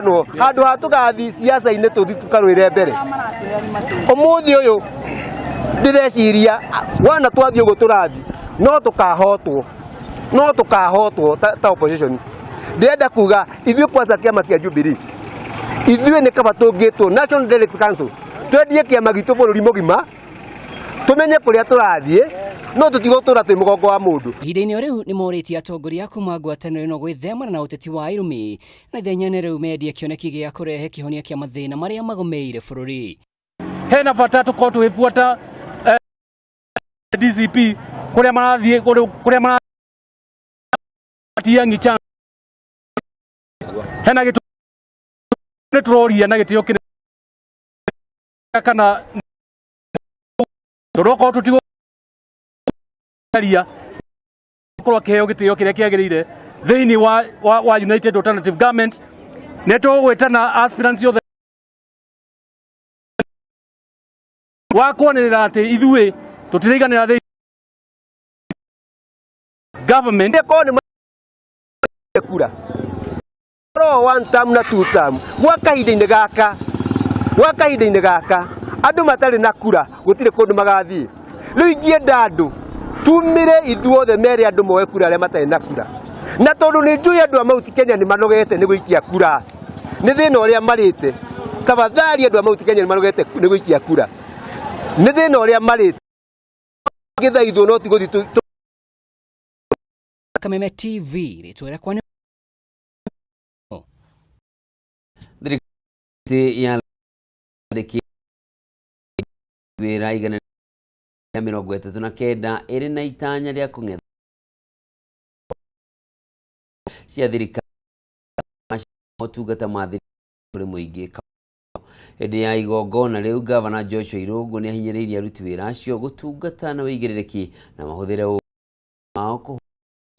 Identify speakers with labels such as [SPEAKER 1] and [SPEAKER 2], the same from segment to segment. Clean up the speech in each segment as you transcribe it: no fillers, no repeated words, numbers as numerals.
[SPEAKER 1] no handu hatugathi siasa ine tuthi tukarwire mbere umuthi uyu ndireciria wana twathio guturathi no tukahotwo ta opposition ndenda kuga ithuĩ kwanza kiama kia Jubilee ithuĩ nĩ kaba tũngĩtwo National Direct Council twendie kiama gitu bũrũri mũgima tumenye kũrĩa tũrathiĩ no tutigotura twi mugongo wa mundu.
[SPEAKER 2] Ihinda-inĩ riu ni morĩtie atongoria kuma ngwatanĩro ĩno gwĩthemana na ũteti wa irumi na ithenya-inĩ riu mendie kĩoneki gĩa kũrehe kĩhonia kĩa mathĩna marĩa magomeire bũrũri.
[SPEAKER 3] Hena bata tukorwo tũgĩbuata DCP kũrĩa marathiĩ kũrĩa maratia ngicha hena gĩtũ nĩ tũroria na gĩtĩo kĩnene kana tũrokorwo tũtigwo kwa kiheo gitio kiria kiagirire thiini wa United Alternative Government neto gwetana aspirants othe wa kuonera ati ithuĩ tutiriganira thi government
[SPEAKER 1] ekoni kura ro one term na two term gwa kahinda-inĩ gaka andu matari na kura gutire kundu magathii riu ingienda andu tumire ithuothe mere andu moe kura aria matarĩ na kura na tondu ni njui andu a Mount Kenya ni manogete ni gũikia kura ni thina uria marite tafadhali andu a Mount Kenya ni manogete ni gũikia kura ni thina uria marite githaithwo no tiguthi
[SPEAKER 2] Kameme TV ritwera kwani
[SPEAKER 4] ya wira igana ya 39 iri na itanya ria kung'etha cia thirikari motungata ma thirikari muingi hĩndĩ ya igongona riu gavana Joshua Irungu ni ahinyĩrĩirie aruti wĩra acio gũtungata na wĩigĩrĩrĩki na mahũthĩre mao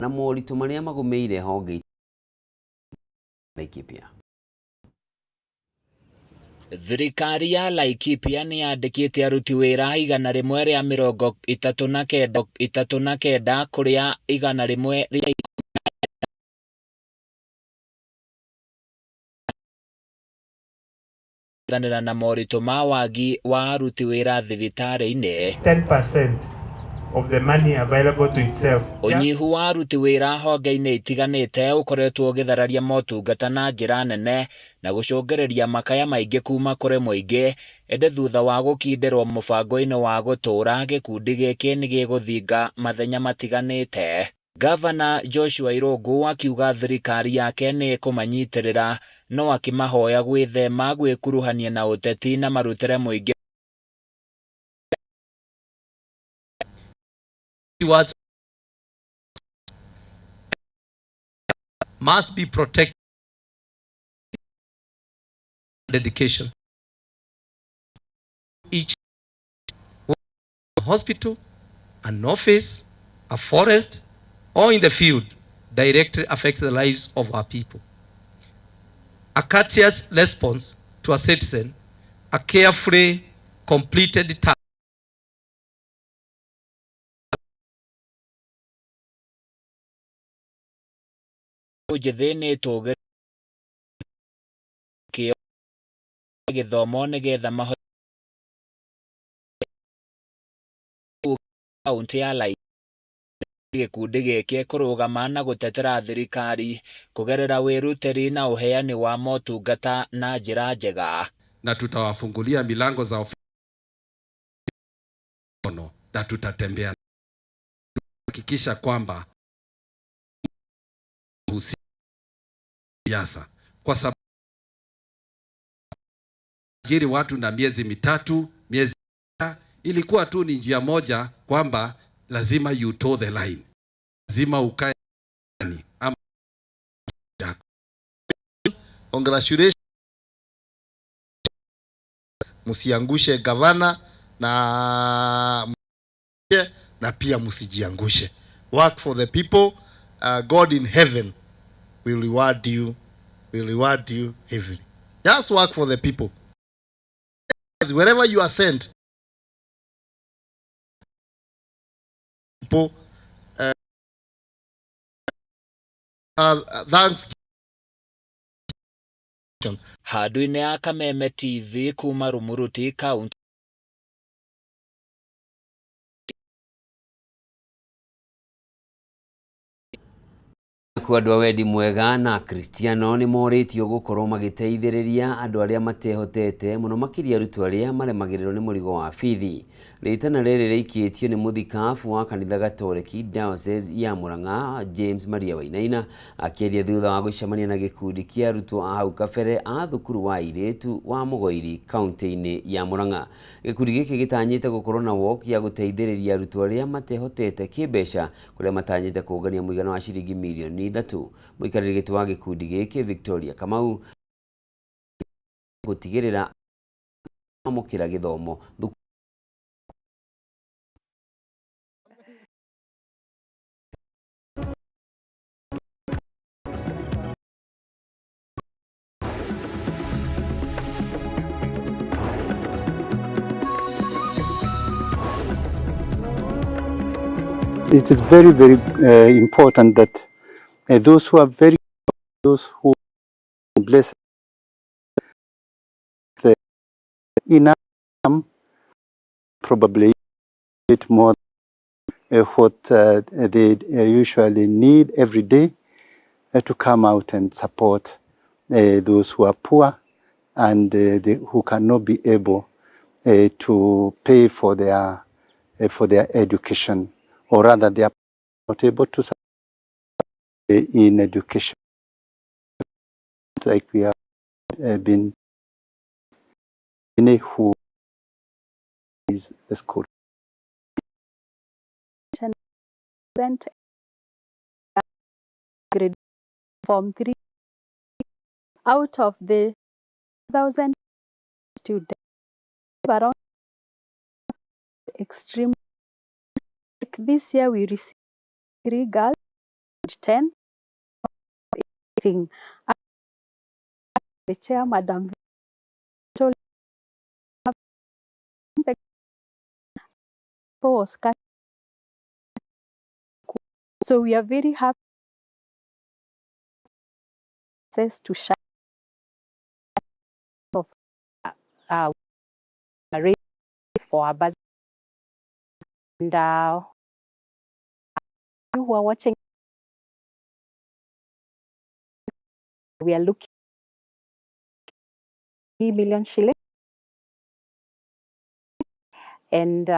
[SPEAKER 4] na moritũ marĩa magomeire honge Laikipia.
[SPEAKER 5] Thirikari ya Laikipia ni yandĩkĩte aruti wĩra 139 kũrĩa 100 rĩa na moritũ ma wagi wa aruti wĩra thibitarĩ-inĩ.
[SPEAKER 6] 10% of the money available to itself.
[SPEAKER 5] Unyihu wa aruti wĩra honge-inĩ itiganĩte ũkoretwo ũgĩthararia motungata na njĩra nene na gũcũngĩrĩria makaya maingĩ kuma kũrĩ mũingĩ ende thutha wa gũkindĩrwo mũbango-inĩ wa gũtũũra gĩkundi gĩkĩ nĩ gĩgũthinga mathenya matiganĩte. Gavana Joshua Irungu akiuga thirikari yake nĩ kũmanyitĩrĩra no akĩmahoya gwĩthema gwĩkuruhania na ũteti na marutĩre mũingĩ
[SPEAKER 7] words must be protected. Dedication. Each hospital, an office, a forest, or in the field directly affects the lives of our people. A courteous response to a citizen, a carefully completed task.
[SPEAKER 5] Gĩthomo nĩgetha mahote kaunti ya Laikipia gĩkundi gĩkĩ kũrũgama na gũtetera thirikari kũgerera wĩrutĩri na ũheani wa motungata na njĩra njega.
[SPEAKER 8] Na tutawafungulia milango za ofisi na tutatembea kuhakikisha kwamba siasa kwa sababu ajiri watu na miezi mitatu ilikuwa tu ni njia moja kwamba lazima you toe the line, lazima ukae ama
[SPEAKER 9] congratulations, musiangushe gavana na pia musijiangushe. Work for the people. God in heaven will reward you heavily. Just work for the people. Wherever you are sent, people, thanks
[SPEAKER 5] Handũ-inĩ ya Kameme TV kuma Rumuruti kaunti
[SPEAKER 4] Andũ a wendi mwega na Kristiano nĩ moritio gũkorwo magĩteithĩrĩria andũ arĩa matehotete mũno makĩria arutwo arĩa maremagĩrĩrwo nĩ mũrigo wa bithi. Rĩtana rĩrĩ rĩikĩtio nĩ mũthikabu wa kanitha Gatoleki Diocese ya Murang'a James Maria Wainaina akĩaria thutha wa gũcemania na gĩkundi kĩa arutwo a hau kabere a thukuru wa airĩtu wa Mũgoiri kaunti-inĩ ya Murang'a. Gĩkundi gĩkĩ gĩtanyĩte gũkorwo na walk ya gũteithĩrĩria arutwo arĩa matehotete kĩmbeca kũrĩa matanyĩte kũngania mũigana wa ciringi milioni 3. Mũikarĩri gĩtĩ wa gĩkundi gĩkĩ Victoria Kamau gũtigĩrĩra amũkĩra gĩthomo
[SPEAKER 10] It is very, very important that those who are those who bless the income probably bit more what they usually need every day to come out and support those who are poor and who cannot be able to pay for their education, or rather they are not able to support in education, like we have been in who is the school.
[SPEAKER 11] Grade Form 3 out of the 1,000 students, around extreme. This year we received 3 girls and 10. The chair, Madam, told the was cut. So we are very happy to share of raise for our bus. And you who are watching, we are looking at 3 million shillings, and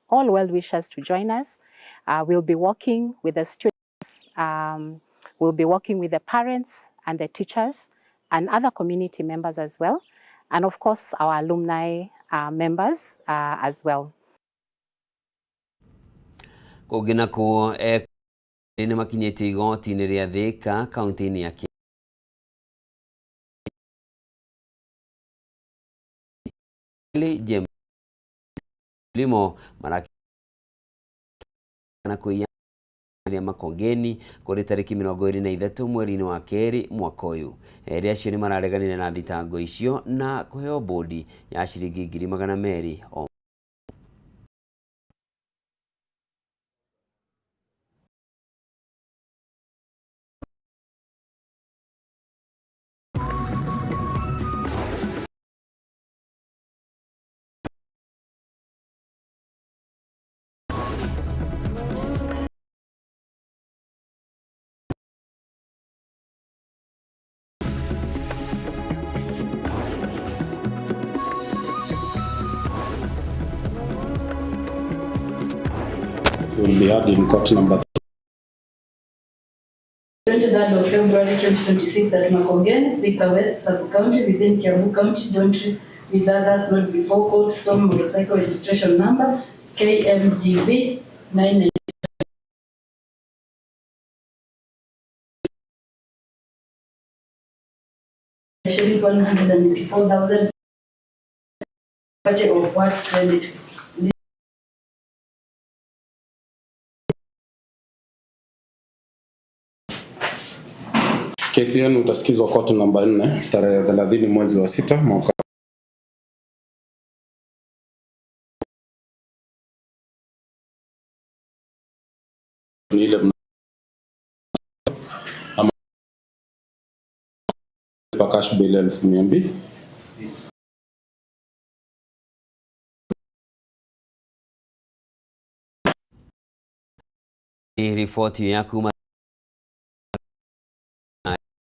[SPEAKER 11] all well wishers to join us. We'll be working with the students, we'll be working with the parents and the teachers and other community members as well, and of course our alumni members as well.
[SPEAKER 4] Kũngĩna kuo nĩ makinyĩte igoti-inĩ rĩa Thika kaunti-inĩ ya James Limo marakana kuiya makongeni kũrĩ tarĩki 23 mweri-inĩ wa kerĩ mwaka ũyũ. Erĩ acio nĩ marareganire na thitango icio na kũheo bodi ya ciringi 200,000 o
[SPEAKER 12] will be heard in court number
[SPEAKER 13] 23rd of February 2026 at Makongeni, Thika West Sub-County within Kiambu County, jointly with others not before court, storm motorcycle registration number KMGV 9. Shillings 184,000 of what credit.
[SPEAKER 12] Kesi yenu utasikizwa court namba 4 tarehe 30 mwezi wa 6 mwaka ile cash bill 1200.
[SPEAKER 4] Ni ripoti ya kuma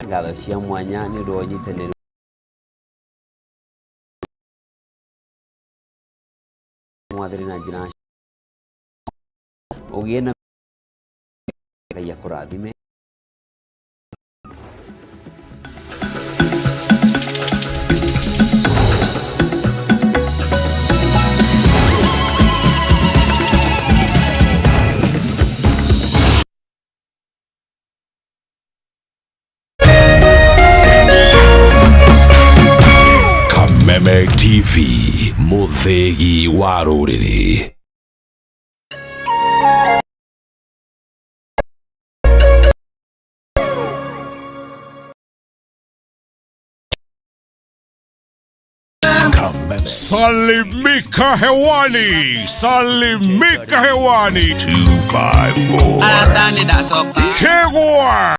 [SPEAKER 4] ngalo cia mwanya ni ndo nyitaniro mwathiri na njira ugiena ya kurathime
[SPEAKER 14] Meme TV Muthegi wa Ruriri. Salimika hewani, salimika hewani 254 Kegwa